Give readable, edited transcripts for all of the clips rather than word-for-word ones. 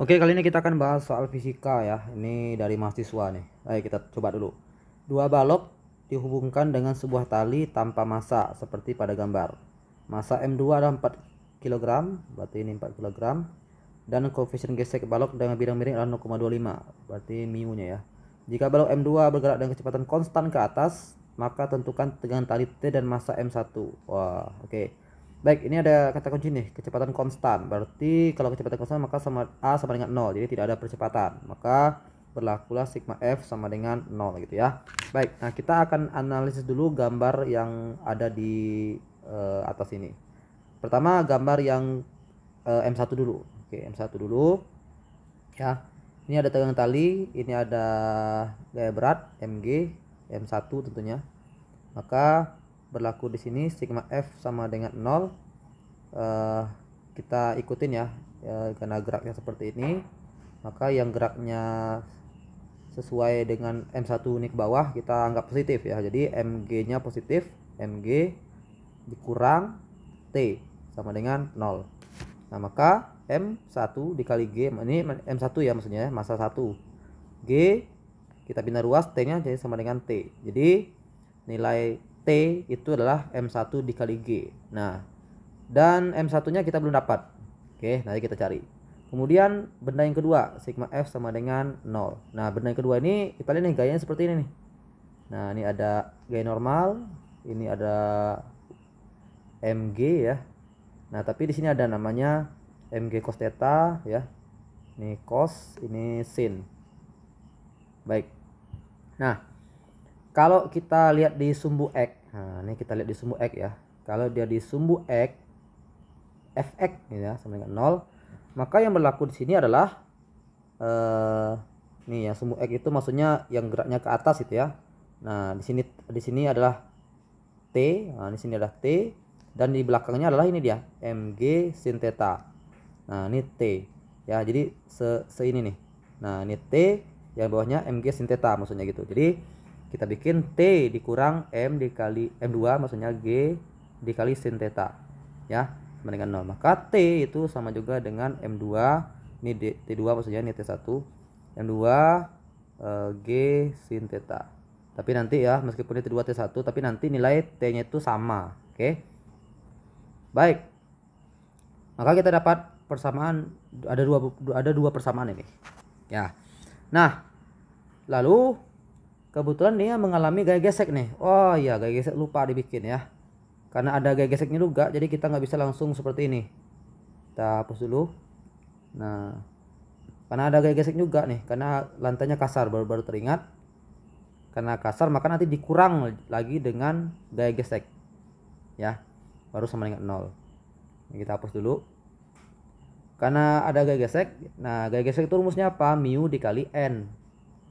Oke, kali ini kita akan bahas soal fisika ya. Ini dari mahasiswa nih. Ayo kita coba dulu. Dua balok dihubungkan dengan sebuah tali tanpa massa seperti pada gambar. Massa M2 adalah 4 kg, berarti ini 4 kg. Dan koefisien gesek balok dengan bidang miring adalah 0,25, berarti mu-nya ya. Jika balok M2 bergerak dengan kecepatan konstan ke atas, maka tentukan tegangan tali T dan massa M1. Wah, oke. Baik, ini ada kata kunci nih, kecepatan konstan. Berarti kalau kecepatan konstan maka A sama dengan 0, jadi tidak ada percepatan. Maka berlakulah sigma F sama dengan 0 gitu ya. Baik, nah kita akan analisis dulu gambar yang ada di atas ini. Pertama gambar yang M1 dulu. Oke, M1 dulu. Ya. Ini ada tegangan tali, ini ada gaya berat MG, M1 tentunya. Maka berlaku di sini sigma F sama dengan 0. Kita ikutin ya, karena geraknya seperti ini, maka yang geraknya sesuai dengan M1 ini ke bawah kita anggap positif ya. Jadi MG nya positif, MG dikurang T sama dengan 0. Nah maka M1 dikali G, ini M1 ya maksudnya, massa 1, G kita pindah ruas, T nya jadi sama dengan T. Jadi nilai T itu adalah M1 dikali G. Nah, dan M1 nya kita belum dapat. Oke, nanti kita cari. Kemudian benda yang kedua, sigma F sama dengan 0. Nah, benda yang kedua ini kita lihat nih gayanya seperti ini nih. Nah, ini ada gaya normal, ini ada MG ya. Nah, tapi di sini ada namanya MG cos theta ya. Ini cos, ini sin. Baik. Nah, kalau kita lihat di sumbu X, nah ini kita lihat di sumbu X ya. Kalau dia di sumbu X, Fx ya sama dengan 0, maka yang berlaku di sini adalah nih ya, sumbu X itu maksudnya yang geraknya ke atas itu ya. Nah, di sini adalah T, nah di sini adalah T, dan di belakangnya adalah ini dia Mg sin theta. Nah, ini T ya. Jadi ini nih. Nah, ini T, yang bawahnya Mg sin theta maksudnya gitu. Jadi kita bikin T dikurang M dikali M2 maksudnya G dikali sin theta ya, sama dengan 0. Maka T itu sama juga dengan M2, ini T2 maksudnya, ini T1, M2 G sin theta. Tapi nanti ya, meskipun ini T2 T1, tapi nanti nilai T nya itu sama. Oke. Baik, maka kita dapat persamaan, ada dua persamaan ini ya. Nah, lalu kebetulan dia mengalami gaya gesek nih. Oh iya, gaya gesek lupa dibikin ya, karena ada gaya geseknya juga, jadi kita nggak bisa langsung seperti ini. Kita hapus dulu. Nah, karena ada gaya gesek juga nih, karena lantainya kasar, baru teringat. Karena kasar maka nanti dikurang lagi dengan gaya gesek ya, baru sama dengan 0. Kita hapus dulu karena ada gaya gesek. Nah, gaya gesek itu rumusnya apa? Mu dikali N.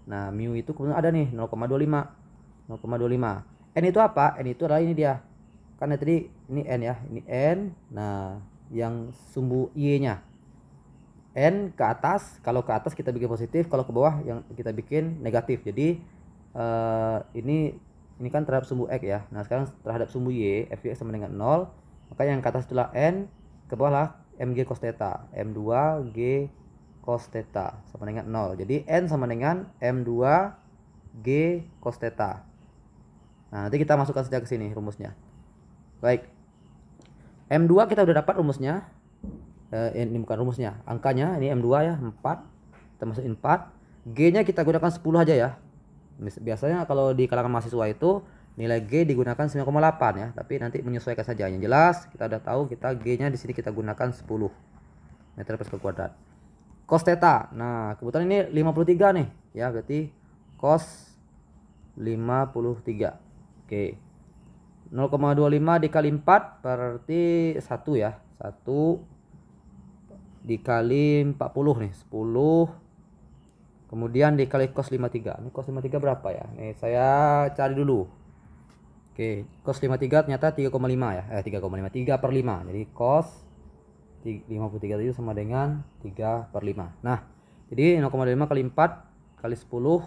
Nah, mu itu kemudian ada nih 0,25. 0,25. N itu apa? N itu adalah ini dia. Karena tadi ini N ya, ini N. Nah, yang sumbu Y-nya. N ke atas, kalau ke atas kita bikin positif, kalau ke bawah yang kita bikin negatif. Jadi ini kan terhadap sumbu X ya. Nah, sekarang terhadap sumbu Y, Fx sama dengan 0. Maka yang ke atas itulah N, ke bawah lah Mg cos theta, M2 G cos theta sama dengan 0. Jadi N sama dengan M2 G cos theta. Nah, nanti kita masukkan saja ke sini rumusnya. Baik. M2 kita udah dapat rumusnya. Ini bukan rumusnya, angkanya ini M2 ya, 4. Kita masukin 4. G-nya kita gunakan 10 aja ya. Biasanya kalau di kalangan mahasiswa itu nilai G digunakan 9,8 ya, tapi nanti menyesuaikan saja. Yang jelas kita udah tahu kita G-nya di sini kita gunakan 10 meter persegi kuadrat. Cos theta. Nah, kebetulan ini 53 nih ya, berarti cos 53. Oke. 0,25 dikali 4 berarti 1 ya. 1 dikali 40 nih, 10. Kemudian dikali cos 53. Ini cos 53 berapa ya? Nih saya cari dulu. Oke, cos 53 ternyata 3,5 ya. 3,5. 3 per 5. Jadi cos 53 itu sama dengan 3 per 5. Nah, jadi 0,5 kali 4 kali 10.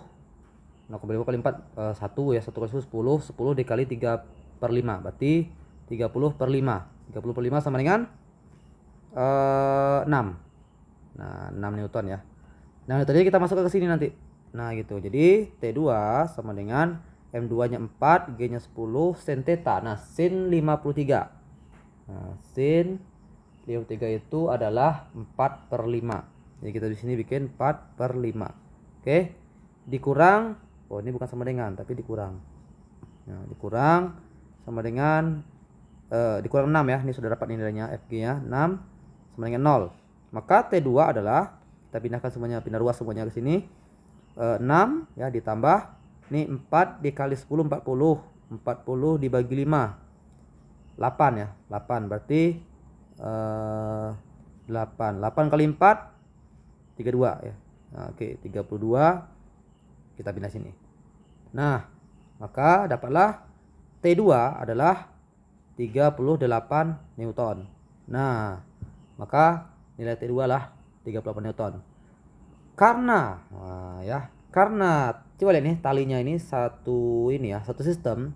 0,5 kali 4 1 ya. 1 kali 10. 10 dikali 3 per 5. Berarti 30 per 5. 30 per 5 sama dengan 6. Nah, 6 Newton ya. Nah, tadi kita masuk ke sini nanti. Nah, gitu. Jadi T2 sama dengan M2-nya 4, G-nya 10, sin theta. Nah, sin 53. Nah, sin 53 itu adalah 4/5. Jadi kita di sini bikin 4/5. Oke. Dikurang, oh ini bukan sama dengan, tapi dikurang. Nah, dikurang sama dengan dikurang 6 ya. Ini sudah dapat nilainya FG-nya 6 sama dengan 0. Maka T2 adalah, kita pindahkan semuanya, pindah ruas semuanya ke sini. 6 ya ditambah ini 4 dikali 10 40. 40 dibagi 5 8 ya. 8 berarti 8 kali 4 32 ya. Nah, oke, 32 kita pindah sini. Nah, maka dapatlah T2 adalah 38 Newton. Nah, maka nilai T2 lah 38 Newton. Karena karena coba lihat nih talinya ini satu sistem,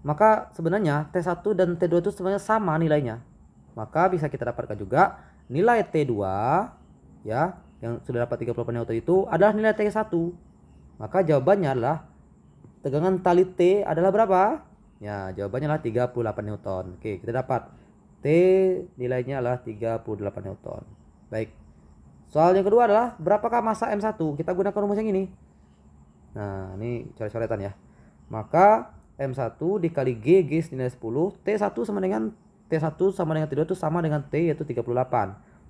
maka sebenarnya T1 dan T2 itu sebenarnya sama nilainya. Maka bisa kita dapatkan juga nilai T2 ya yang sudah dapat 38 Newton itu adalah nilai T1. Maka jawabannya adalah tegangan tali T adalah berapa? Ya, jawabannya adalah 38 Newton. Oke, kita dapat T nilainya adalah 38 Newton. Baik. Soal yang kedua adalah berapakah massa M1? Kita gunakan rumus yang ini. Nah, ini coret-coretan ya. Maka M1 dikali G nilai 10, T1 sama dengan T2 itu sama dengan T yaitu 38.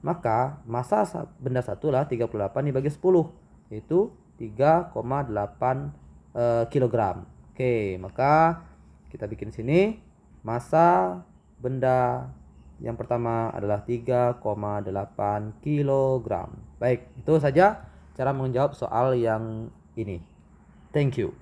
Maka massa benda satu lah 38 dibagi 10 yaitu 3,8 kg. Oke, maka kita bikin sini massa benda yang pertama adalah 3,8 kg. Baik, itu saja cara menjawab soal yang ini. Thank you.